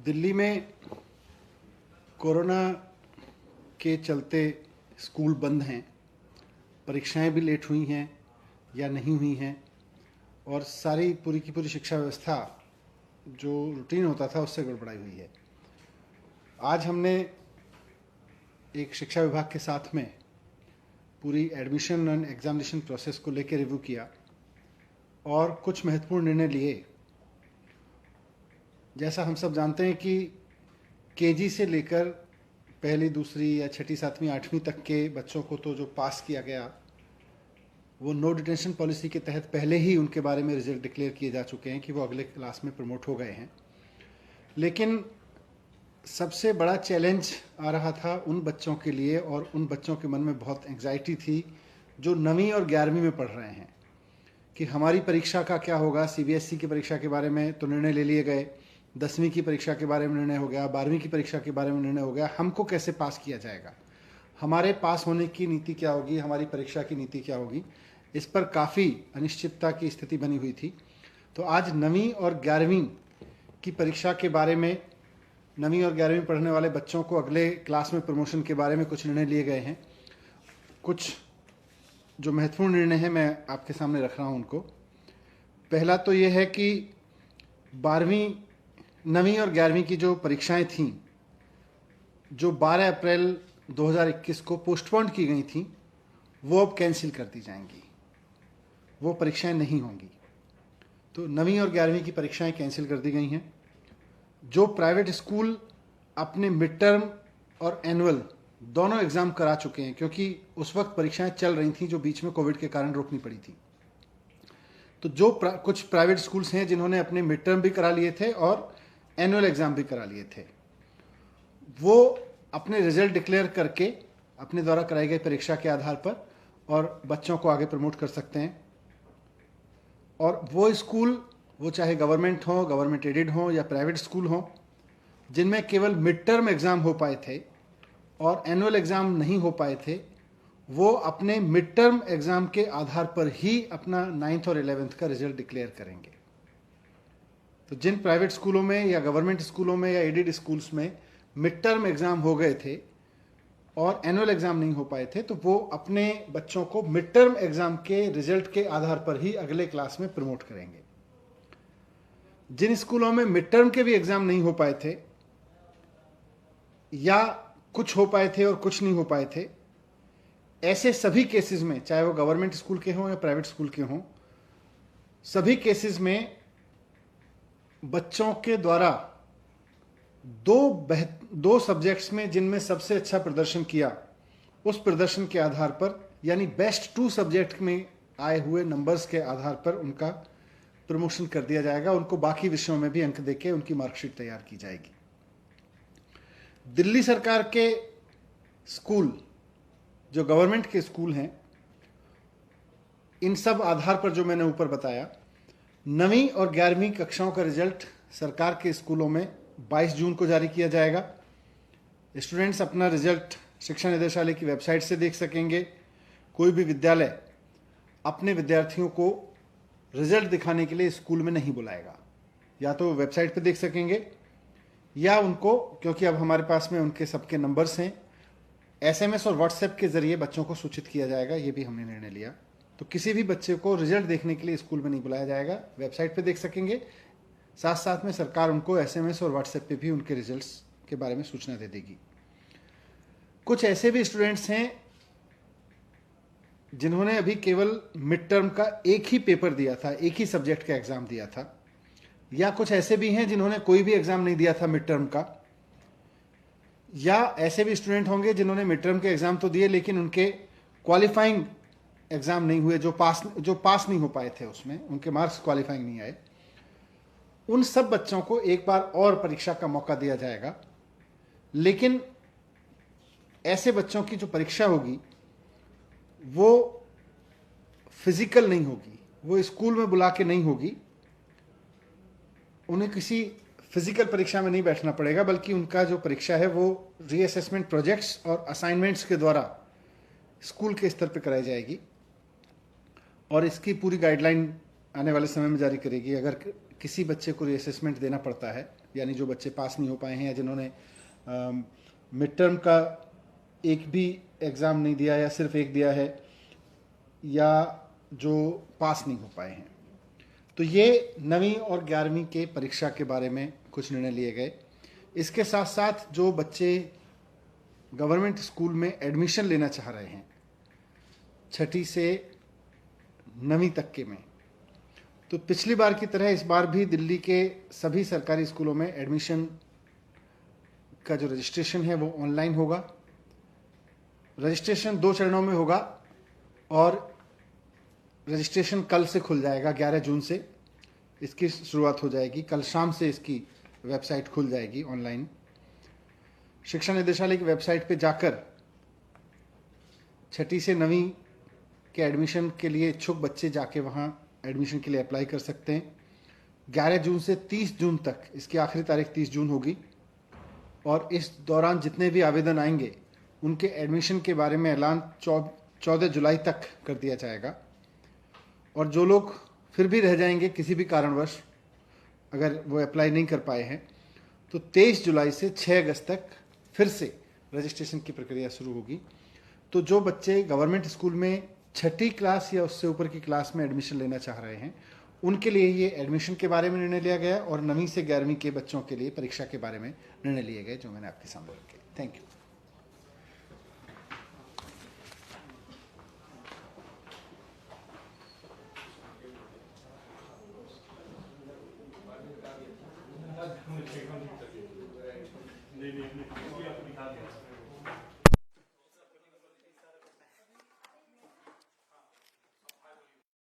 दिल्ली में कोरोना के चलते स्कूल बंद हैं, परीक्षाएं भी लेट हुई हैं या नहीं हुई हैं और सारी पूरी की पूरी शिक्षा व्यवस्था जो रूटीन होता था उससे गड़बड़ाई हुई है। आज हमने एक शिक्षा विभाग के साथ में पूरी एडमिशन एंड एग्जामिनेशन प्रोसेस को लेकर रिव्यू किया और कुछ महत्वपूर्ण निर्णय लिए। जैसा हम सब जानते हैं कि केजी से लेकर पहली, दूसरी या छठी, सातवीं, आठवीं तक के बच्चों को तो जो पास किया गया वो नो डिटेंशन पॉलिसी के तहत पहले ही उनके बारे में रिजल्ट डिक्लेयर किए जा चुके हैं कि वो अगले क्लास में प्रमोट हो गए हैं। लेकिन सबसे बड़ा चैलेंज आ रहा था उन बच्चों के लिए और उन बच्चों के मन में बहुत एंग्जाइटी थी जो 9वीं और 11वीं में पढ़ रहे हैं कि हमारी परीक्षा का क्या होगा। सीबीएसई की परीक्षा के बारे में तो निर्णय ले लिए गए, 10वीं की परीक्षा के बारे में निर्णय हो गया, 12वीं की परीक्षा के बारे में निर्णय हो गया। हमको कैसे पास किया जाएगा, हमारे पास होने की नीति क्या होगी, हमारी परीक्षा की नीति क्या होगी, इस पर काफ़ी अनिश्चितता की स्थिति बनी हुई थी। तो आज 9वीं और 11वीं की परीक्षा के बारे में 9वीं और 11वीं पढ़ने वाले बच्चों को अगले क्लास में प्रमोशन के बारे में कुछ निर्णय लिए गए हैं। कुछ जो महत्वपूर्ण निर्णय हैं मैं आपके सामने रख रहा हूं उनको। पहला तो ये है कि 9वीं और 11वीं की जो परीक्षाएं थीं, जो 12 अप्रैल 2021 को पोस्टपोन की गई थीं, वो अब कैंसिल कर दी जाएंगी, वो परीक्षाएं नहीं होंगी। तो 9वीं और 11वीं की परीक्षाएं कैंसिल कर दी गई हैं। जो प्राइवेट स्कूल अपने मिड टर्म और एनुअल दोनों एग्जाम करा चुके हैं, क्योंकि उस वक्त परीक्षाएं चल रही थी जो बीच में कोविड के कारण रोकनी पड़ी थी, तो जो कुछ प्राइवेट स्कूल्स हैं जिन्होंने अपने मिड टर्म भी करा लिए थे और एनुअल एग्जाम भी करा लिए थे, वो अपने रिजल्ट डिक्लेयर करके अपने द्वारा कराई गई परीक्षा के आधार पर और बच्चों को आगे प्रमोट कर सकते हैं। और वो स्कूल, वो चाहे गवर्नमेंट हो, गवर्नमेंट एडेड हो या प्राइवेट स्कूल हो, जिनमें केवल मिड टर्म एग्जाम हो पाए थे और एनुअल एग्जाम नहीं हो पाए थे, वो अपने मिड टर्म एग्जाम के आधार पर ही अपना 9th और 11th का रिजल्ट डिक्लेयर करेंगे। तो जिन प्राइवेट स्कूलों में या गवर्नमेंट स्कूलों में या एडेड स्कूल्स में मिड टर्म एग्जाम हो गए थे और एनुअल एग्जाम नहीं हो पाए थे, तो वो अपने बच्चों को मिड टर्म एग्जाम के रिजल्ट के आधार पर ही अगले क्लास में प्रमोट करेंगे। जिन स्कूलों में मिड टर्म के भी एग्जाम नहीं हो पाए थे या कुछ हो पाए थे और कुछ नहीं हो पाए थे, ऐसे सभी केसेस में, चाहे वो गवर्नमेंट स्कूल के हों या प्राइवेट स्कूल के हों, सभी केसेस में बच्चों के द्वारा दो सब्जेक्ट्स में जिनमें सबसे अच्छा प्रदर्शन किया, उस प्रदर्शन के आधार पर, यानी बेस्ट 2 सब्जेक्ट में आए हुए नंबर्स के आधार पर उनका प्रमोशन कर दिया जाएगा। उनको बाकी विषयों में भी अंक देके उनकी मार्कशीट तैयार की जाएगी। दिल्ली सरकार के स्कूल, जो गवर्नमेंट के स्कूल हैं, इन सब आधार पर जो मैंने ऊपर बताया, 9वीं और 11वीं कक्षाओं का रिजल्ट सरकार के स्कूलों में 22 जून को जारी किया जाएगा। स्टूडेंट्स अपना रिजल्ट शिक्षा निदेशालय की वेबसाइट से देख सकेंगे। कोई भी विद्यालय अपने विद्यार्थियों को रिजल्ट दिखाने के लिए स्कूल में नहीं बुलाएगा, या तो वेबसाइट पे देख सकेंगे या उनको, क्योंकि अब हमारे पास में उनके सबके नंबर्स हैं, SMS और व्हाट्सएप के जरिए बच्चों को सूचित किया जाएगा। ये भी हमने निर्णय लिया। तो किसी भी बच्चे को रिजल्ट देखने के लिए स्कूल में नहीं बुलाया जाएगा, वेबसाइट पे देख सकेंगे। साथ साथ में सरकार उनको SMS और व्हाट्सएप पे भी उनके रिजल्ट्स के बारे में सूचना दे देगी। कुछ ऐसे भी स्टूडेंट्स हैं जिन्होंने अभी केवल मिड टर्म का एक ही पेपर दिया था, एक ही सब्जेक्ट का एग्जाम दिया था, या कुछ ऐसे भी हैं जिन्होंने कोई भी एग्जाम नहीं दिया था मिड टर्म का, या ऐसे भी स्टूडेंट होंगे जिन्होंने मिड टर्म के एग्जाम तो दिए लेकिन उनके क्वालिफाइंग एग्जाम नहीं हुए, जो पास नहीं हो पाए थे, उसमें उनके मार्क्स क्वालिफाइंग नहीं आए। उन सब बच्चों को एक बार और परीक्षा का मौका दिया जाएगा। लेकिन ऐसे बच्चों की जो परीक्षा होगी वो फिजिकल नहीं होगी, वो स्कूल में बुला के नहीं होगी, उन्हें किसी फिजिकल परीक्षा में नहीं बैठना पड़ेगा, बल्कि उनका जो परीक्षा है वो रीअसेसमेंट प्रोजेक्ट्स और असाइनमेंट्स के द्वारा स्कूल के स्तर पर कराई जाएगी। और इसकी पूरी गाइडलाइन आने वाले समय में जारी करेगी। अगर किसी बच्चे को रीअसेसमेंट देना पड़ता है यानी जो बच्चे पास नहीं हो पाए हैं या जिन्होंने मिड टर्म का एक भी एग्ज़ाम नहीं दिया या सिर्फ एक दिया है या जो पास नहीं हो पाए हैं। तो ये 9वीं और 11वीं के परीक्षा के बारे में कुछ निर्णय लिए गए। इसके साथ साथ जो बच्चे गवर्नमेंट स्कूल में एडमिशन लेना चाह रहे हैं 6ठी से 9वीं तक के में, तो पिछली बार की तरह इस बार भी दिल्ली के सभी सरकारी स्कूलों में एडमिशन का जो रजिस्ट्रेशन है वो ऑनलाइन होगा। रजिस्ट्रेशन 2 चरणों में होगा और रजिस्ट्रेशन कल से खुल जाएगा, 11 जून से इसकी शुरुआत हो जाएगी। कल शाम से इसकी वेबसाइट खुल जाएगी ऑनलाइन। शिक्षा निदेशालय की वेबसाइट पे जाकर 6ठी से 9वीं के एडमिशन के लिए इच्छुक बच्चे जाके वहाँ एडमिशन के लिए अप्लाई कर सकते हैं। 11 जून से 30 जून तक, इसकी आखिरी तारीख 30 जून होगी और इस दौरान जितने भी आवेदन आएंगे उनके एडमिशन के बारे में ऐलान 14 जुलाई तक कर दिया जाएगा। और जो लोग फिर भी रह जाएंगे किसी भी कारणवश, अगर वो अप्लाई नहीं कर पाए हैं, तो 23 जुलाई से 6 अगस्त तक फिर से रजिस्ट्रेशन की प्रक्रिया शुरू होगी। तो जो बच्चे गवर्नमेंट स्कूल में 6ठी क्लास या उससे ऊपर की क्लास में एडमिशन लेना चाह रहे हैं उनके लिए ये एडमिशन के बारे में निर्णय लिया गया और 9वीं से 11वीं के बच्चों के लिए परीक्षा के बारे में निर्णय लिए गए, जो मैंने आपके सामने रखे। Thank you. I'm going to take on